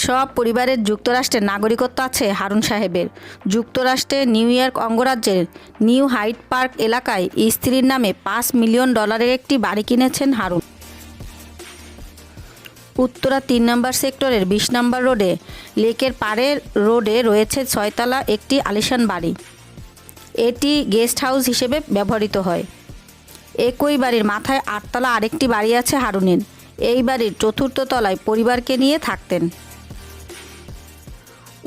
সব পরিবারের যুক্তরাষ্ট্রের নাগরিকত্ব আছে হারুন সাহেবের। যুক্তরাষ্ট্রের নিউ ইয়র্ক অঙ্গরাজ্যের নিউ হাইড পার্ক এলাকায় স্ত্রীর নামে $5 মিলিয়ন একটি বাড়ি কিনেছেন হারুন। উত্তরা 3 নম্বর সেক্টরের 20 নম্বর রোডে লেকের পাড়ের রোডে রয়েছে 6 তলা একটি আলিশান বাড়ি। এটি গেস্ট হাউস হিসেবে ব্যবহৃত হয়। একই বাড়ির মাথায় 8 তলা আরেকটি বাড়ি আছে হারুনের। এই বাড়ির 4র্থ তলায় পরিবারকে নিয়ে থাকতেন।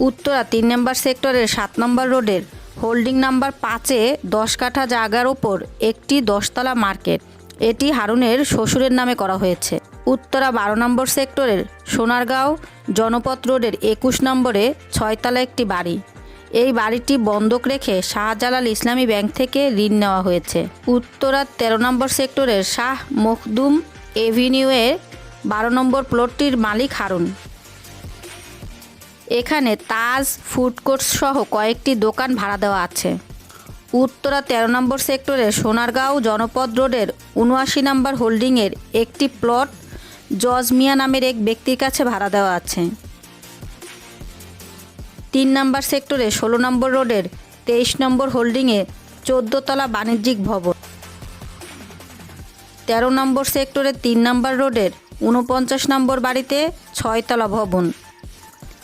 উত্তরা 3 নম্বর সেক্টরের 7 নম্বর রোডের হোল্ডিং নাম্বার 5-এ 10 কাঠা জায়গার ওপর একটি 10 তলা মার্কেট। এটি হারুনের শ্বশুরের নামে করা হয়েছে। উত্তরা 12 নম্বর সেক্টরের সোনারগাঁও জনপথ রোডের 21 নম্বরে 6 তলা একটি বাড়ি। এই বাড়িটি বন্ধক রেখে শাহজালাল ইসলামী ব্যাংক থেকে ঋণ নেওয়া হয়েছে। উত্তরা 13 নম্বর সেক্টরের শাহ মখদুম এভিনিউয়ের 12 নম্বর প্লটটির মালিক হারুন। এখানে তাজ ফুড কোর্ট সহ কয়েকটি দোকান ভাড়া দেওয়া আছে। উত্তরা 13 নম্বর সেক্টরের সোনারগাঁও জনপথ রোডের 79 নম্বর হোল্ডিংয়ের একটি প্লট জজ মিয়া নামের এক ব্যক্তির কাছে ভাড়া দেওয়া আছে। 3 নম্বর সেক্টরে 16 নম্বর রোডের 23 নম্বর হোল্ডিংয়ে 14 তলা বাণিজ্যিক ভবন। 13 নম্বর সেক্টরে 3 নম্বর রোডের 49 নম্বর বাড়িতে 6 তলা ভবন।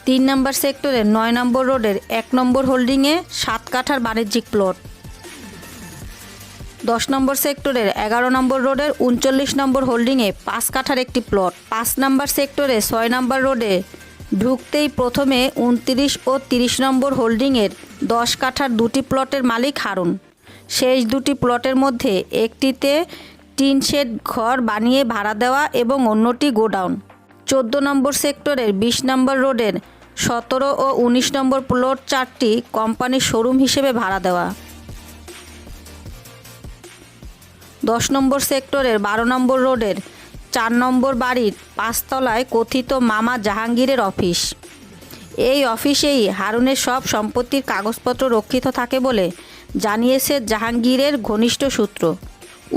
3 নম্বর সেক্টরে 9 নম্বর রোডের 1 নম্বর হোল্ডিংয়ে 7 কাঠার বাণিজ্যিক প্লট। 10 নম্বর সেক্টরের 11 নম্বর রোডের 39 নম্বর হোল্ডিংয়ে 5 কাঠার একটি প্লট। 5 নম্বর সেক্টরে 6 নম্বর রোডে ঢুকতেই প্রথমে 29 ও 30 নম্বর হোল্ডিংয়ের 10 কাঠার 2টি প্লটের মালিক হারুন। শেষ 2টি প্লটের মধ্যে একটিতে টিন শেড ঘর বানিয়ে ভাড়া দেওয়া এবং অন্যটি গোডাউন। 14 নম্বর সেক্টরের 20 নম্বর রোডের 17 ও 19 নম্বর প্লট 4টি কোম্পানির শোরুম হিসেবে ভাড়া দেওয়া। 10 নম্বর সেক্টরের 12 নম্বর রোডের 4 নম্বর বাড়ির 5 তলায় কথিত মামা জাহাঙ্গীরের অফিস। এই অফিসেই হারুনের সব সম্পত্তির কাগজপত্র রক্ষিত থাকে বলে জানিয়েছে জাহাঙ্গীরের ঘনিষ্ঠ সূত্র।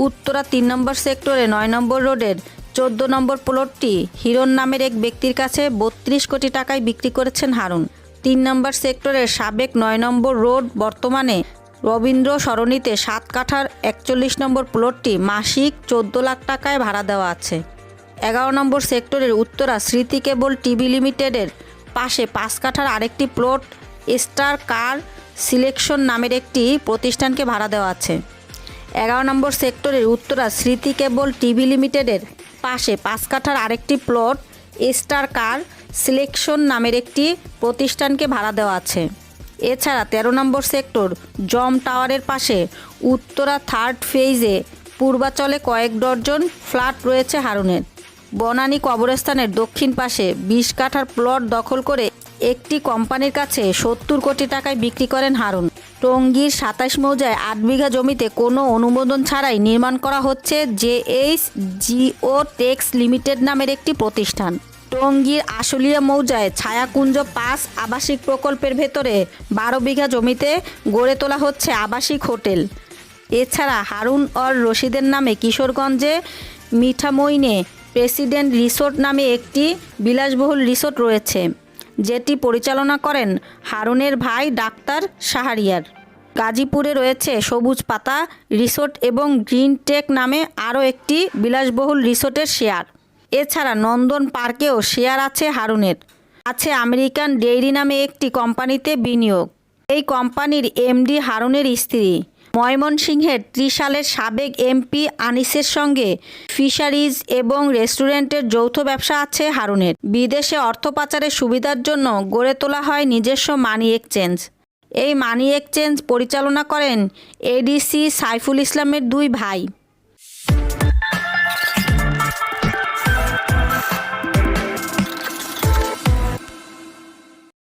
উত্তরা 3 নম্বর সেক্টরে 9 নম্বর রোডের 14 নম্বর প্লটটি হিরণ নামের এক ব্যক্তির কাছে 32 কোটি টাকায় বিক্রি করেছেন হারুন। 3 নম্বর সেক্টরের সাবেক 9 নম্বর রোড বর্তমানে রবীন্দ্র সরণিতে 7 কাঠার 41 নম্বর প্লটটি মাসিক 14 লাখ টাকায় ভাড়া দেওয়া আছে। 11 নম্বর সেক্টরের উত্তরা স্মৃতি কেবল টিভি লিমিটেডের পাশে 5 কাঠার আরেকটি প্লট স্টার কার সিলেকশন নামের একটি প্রতিষ্ঠানকে ভাড়া দেওয়া আছে। 11 নম্বর সেক্টরের উত্তরা স্মৃতি কেবল টিভি লিমিটেডের পাশে 5 কাঠার আরেকটি প্লট স্টার কার সিলেকশন নামের একটি প্রতিষ্ঠানকে ভাড়া দেওয়া আছে। এছাড়া 13 নম্বর সেক্টর জম টাওয়ারের পাশে উত্তরা 3rd ফেজে পূর্বাচলে কয়েক ডজন ফ্ল্যাট রয়েছে হারুনের। বনানী কবরস্থানের দক্ষিণ পাশে 20 কাঠার প্লট দখল করে একটি কোম্পানির কাছে 70 কোটি টাকায় বিক্রি করেন হারুন। টঙ্গীর 27 মৌজায় 8 বিঘা জমিতে কোনো অনুমোদন ছাড়াই নির্মাণ করা হচ্ছে JH জিও টেক্স লিমিটেড নামের একটি প্রতিষ্ঠান। টঙ্গীর আশুলিয়া মৌজায় ছায়াকুঞ্জ 5 আবাসিক প্রকল্পের ভেতরে 12 বিঘা জমিতে গড়ে তোলা হচ্ছে আবাসিক হোটেল। এছাড়া হারুন অর রশিদের নামে কিশোরগঞ্জে মিঠামইনে প্রেসিডেন্ট রিসোর্ট নামে একটি বিলাসবহুল রিসোর্ট রয়েছে, যেটি পরিচালনা করেন হারুনের ভাই ডাক্তার শাহরিয়ার। গাজীপুরে রয়েছে সবুজ পাতা রিসোর্ট এবং গ্রিন টেক নামে আরও একটি বিলাসবহুল রিসোর্টের শেয়ার। এছাড়া নন্দন পার্কেও শেয়ার আছে হারুনের। আছে আমেরিকান ডেইরি নামে একটি কোম্পানিতে বিনিয়োগ। এই কোম্পানির MD হারুনের স্ত্রী। ময়মনসিংহের ত্রিশালের সাবেক MP আনিসের সঙ্গে ফিশারিজ এবং রেস্টুরেন্টের যৌথ ব্যবসা আছে হারুনের। বিদেশে অর্থ পাচারের সুবিধার জন্য গড়ে তোলা হয় নিজস্ব মানি এক্সচেঞ্জ। এই মানি এক্সচেঞ্জ পরিচালনা করেন ADC সাইফুল ইসলামের 2 ভাই।